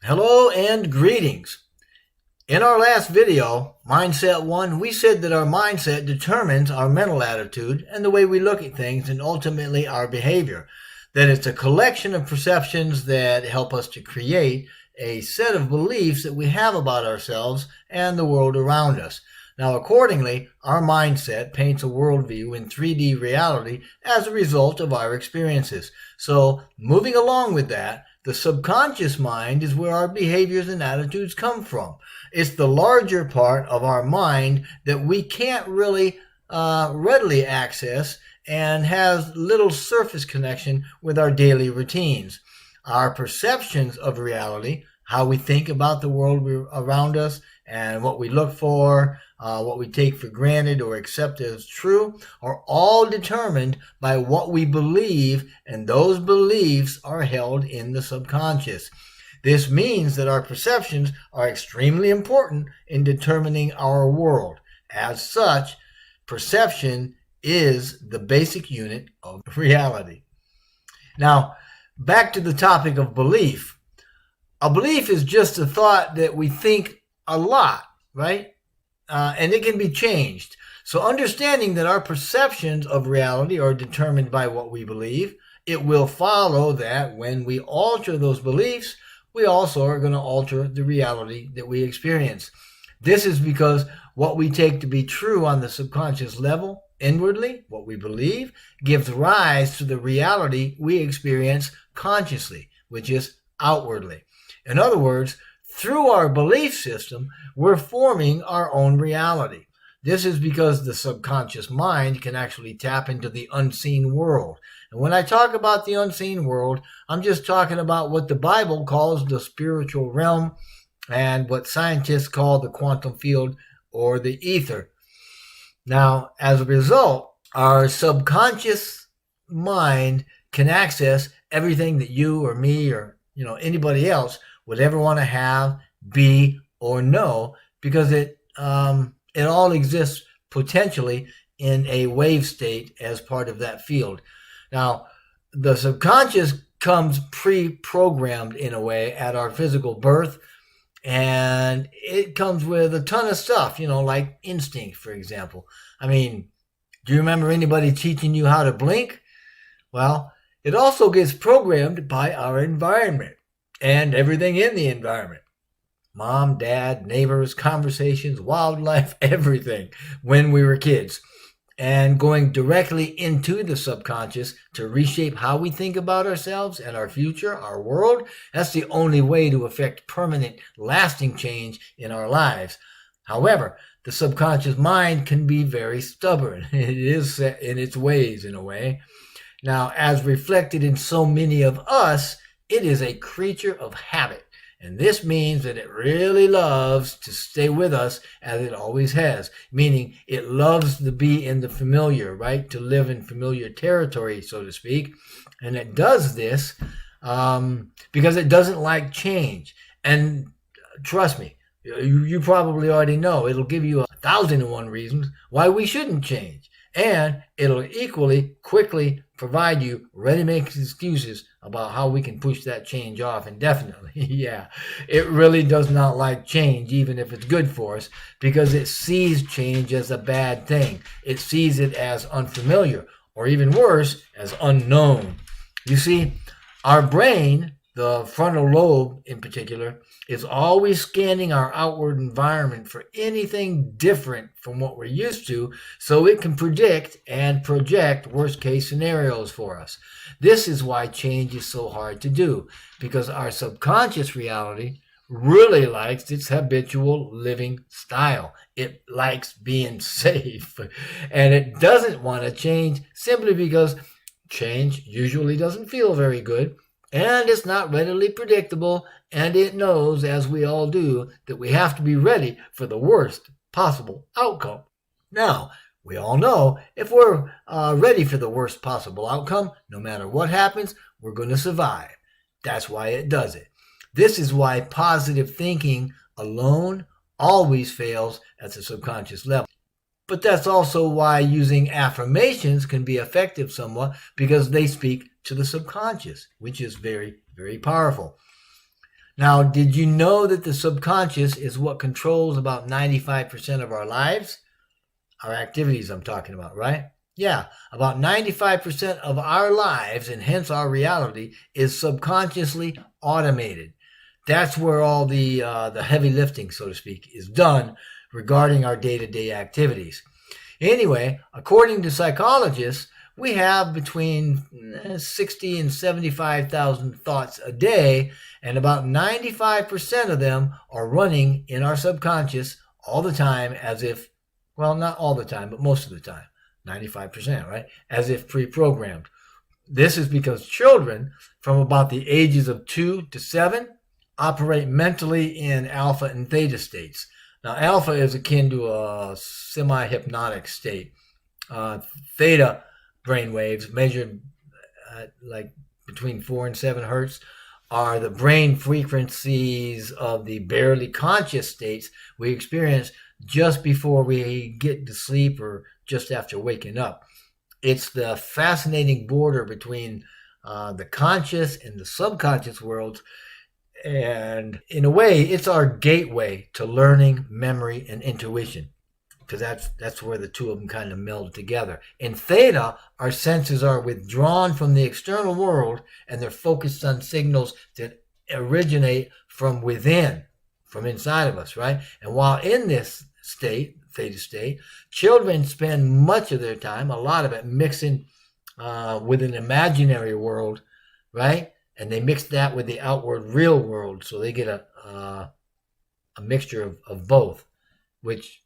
Hello and greetings. In our last video, Mindset 1, we said that our mindset determines our mental attitude and the way we look at things and ultimately our behavior. That it's a collection of perceptions that help us to create a set of beliefs that we have about ourselves and the world around us. Now, accordingly, our mindset paints a worldview in 3D reality as a result of our experiences. So, moving along with that, the subconscious mind is where our behaviors and attitudes come from. It's the larger part of our mind that we can't really readily access and has little surface connection with our daily routines. Our perceptions of reality, how we think about the world around us and what we look for, what we take for granted or accept as true, are all determined by what we believe, and those beliefs are held in the subconscious. This means that our perceptions are extremely important in determining our world. As such, perception is the basic unit of reality. Now, back to the topic of belief. A belief is just a thought that we think a lot, right? And it can be changed. So understanding that our perceptions of reality are determined by what we believe, it will follow that when we alter those beliefs, we also are going to alter the reality that we experience. This is because what we take to be true on the subconscious level, inwardly, what we believe, gives rise to the reality we experience consciously, which is outwardly. In other words, through our belief system, we're forming our own reality. This is because the subconscious mind can actually tap into the unseen world. And when I talk about the unseen world, I'm just talking about what the Bible calls the spiritual realm and what scientists call the quantum field or the ether. Now, as a result, our subconscious mind can access everything that you or me or anybody else would ever want to have, be, or know, because it all exists potentially in a wave state as part of that field. Now, the subconscious comes pre-programmed in a way at our physical birth, and it comes with a ton of stuff, like instinct, for example. I mean, do you remember anybody teaching you how to blink? Well, it also gets programmed by our environment and everything in the environment. Mom, dad, neighbors, conversations, wildlife, everything when we were kids. And going directly into the subconscious to reshape how we think about ourselves and our future, our world, that's the only way to affect permanent, lasting change in our lives. However, the subconscious mind can be very stubborn. It is set in its ways in a way. Now, as reflected in so many of us, it is a creature of habit. And this means that it really loves to stay with us as it always has, meaning it loves to be in the familiar, right? To live in familiar territory, so to speak. And it does this because it doesn't like change. And trust me, you probably already know it'll give you 1,001 reasons why we shouldn't change. And it'll equally quickly provide you ready-made excuses about how we can push that change off indefinitely. Yeah, it really does not like change, even if it's good for us, because it sees change as a bad thing. It sees it as unfamiliar, or even worse, as unknown. You see, our brain, the frontal lobe in particular, is always scanning our outward environment for anything different from what we're used to, so it can predict and project worst-case scenarios for us. This is why change is so hard to do, because our subconscious reality really likes its habitual living style. It likes being safe, and it doesn't want to change simply because change usually doesn't feel very good, and it's not readily predictable, and it knows, as we all do, that we have to be ready for the worst possible outcome. Now, we all know if we're ready for the worst possible outcome, no matter what happens, we're going to survive. That's why it does it. This is why positive thinking alone always fails at the subconscious level. But that's also why using affirmations can be effective somewhat, because they speak to the subconscious, which is very, very powerful. Now, did you know that the subconscious is what controls about 95% of our lives? Our activities, I'm talking about, right? Yeah, about 95% of our lives, and hence our reality, is subconsciously automated. That's where all the heavy lifting, so to speak, is done regarding our day-to-day activities. Anyway, according to psychologists, we have between 60 and 75,000 thoughts a day, and about 95% of them are running in our subconscious all the time as if, well, not all the time, but most of the time, 95%, right? As if pre-programmed. This is because children from about the ages of 2 to 7 operate mentally in alpha and theta states. Now, alpha is akin to a semi-hypnotic state. Theta brain waves, measured like between 4 and 7 hertz, are the brain frequencies of the barely conscious states we experience just before we get to sleep or just after waking up. It's the fascinating border between the conscious and the subconscious worlds. And in a way, it's our gateway to learning, memory, and intuition, because that's where the two of them kind of meld together. In theta, our senses are withdrawn from the external world, and they're focused on signals that originate from within, from inside of us, right? And while in this state, theta state, children spend much of their time, a lot of it, mixing with an imaginary world, right? And they mix that with the outward real world, so they get a mixture of both, which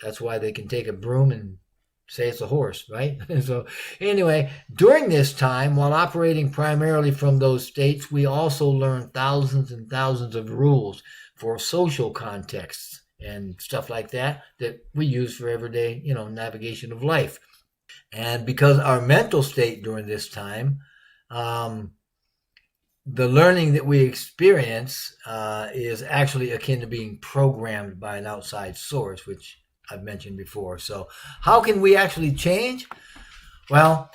that's why they can take a broom and say it's a horse, right? So anyway, during this time, while operating primarily from those states, we also learn thousands and thousands of rules for social contexts and stuff like that we use for everyday, navigation of life. And because our mental state during this time, the learning that we experience is actually akin to being programmed by an outside source, which I've mentioned before. So how can we actually change? Well,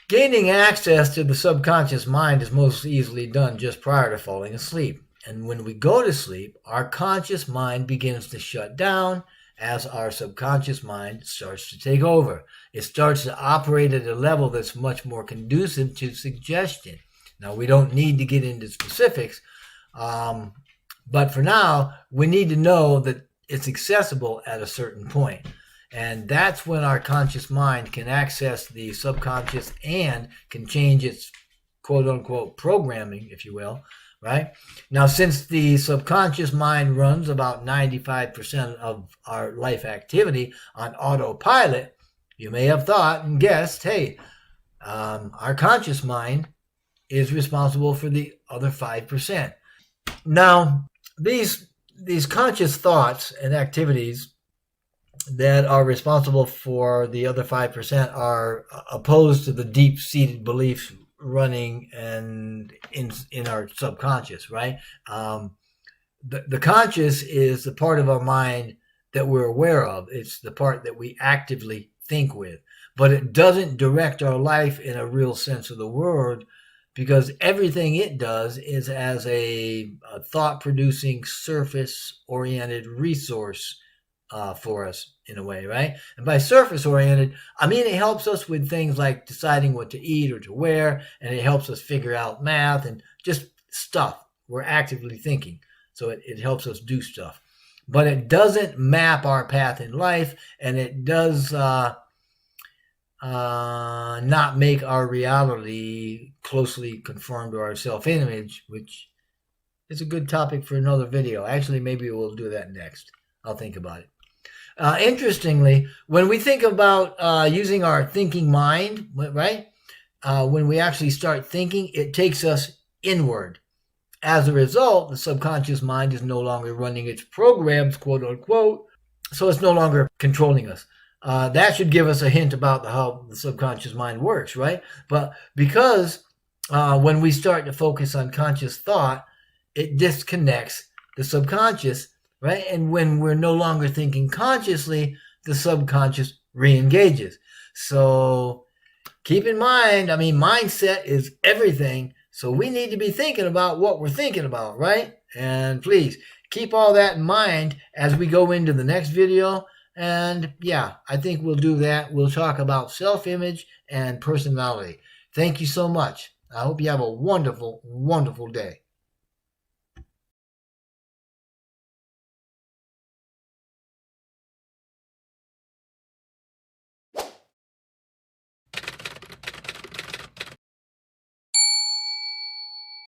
gaining access to the subconscious mind is most easily done just prior to falling asleep. And when we go to sleep, our conscious mind begins to shut down as our subconscious mind starts to take over. It starts to operate at a level that's much more conducive to suggestion. Now, we don't need to get into specifics, but for now, we need to know that it's accessible at a certain point. And that's when our conscious mind can access the subconscious and can change its quote-unquote programming, if you will, right? Now, since the subconscious mind runs about 95% of our life activity on autopilot, you may have thought and guessed, hey, our conscious mind is responsible for the other 5%. Now, these conscious thoughts and activities that are responsible for the other 5% are opposed to the deep-seated beliefs running and in our subconscious, right? The conscious is the part of our mind that we're aware of. It's the part that we actively think with, but it doesn't direct our life in a real sense of the word, because everything it does is as a thought-producing, surface-oriented resource for us in a way, right? And by surface-oriented, I mean it helps us with things like deciding what to eat or to wear, and it helps us figure out math and just stuff. We're actively thinking, so it helps us do stuff. But it doesn't map our path in life, and it does not make our reality closely conform to our self-image, which is a good topic for another video. Actually, maybe we'll do that next. I'll think about it. Interestingly, when we think about using our thinking mind, right? When we actually start thinking, it takes us inward. As a result, the subconscious mind is no longer running its programs, quote unquote, so it's no longer controlling us. That should give us a hint about how the subconscious mind works, right? But because when we start to focus on conscious thought, it disconnects the subconscious, right? And when we're no longer thinking consciously, the subconscious re-engages. So keep in mind, mindset is everything. So we need to be thinking about what we're thinking about, right? And please keep all that in mind as we go into the next video. And yeah, I think we'll do that. We'll talk about self-image and personality. Thank you so much. I hope you have a wonderful, wonderful day.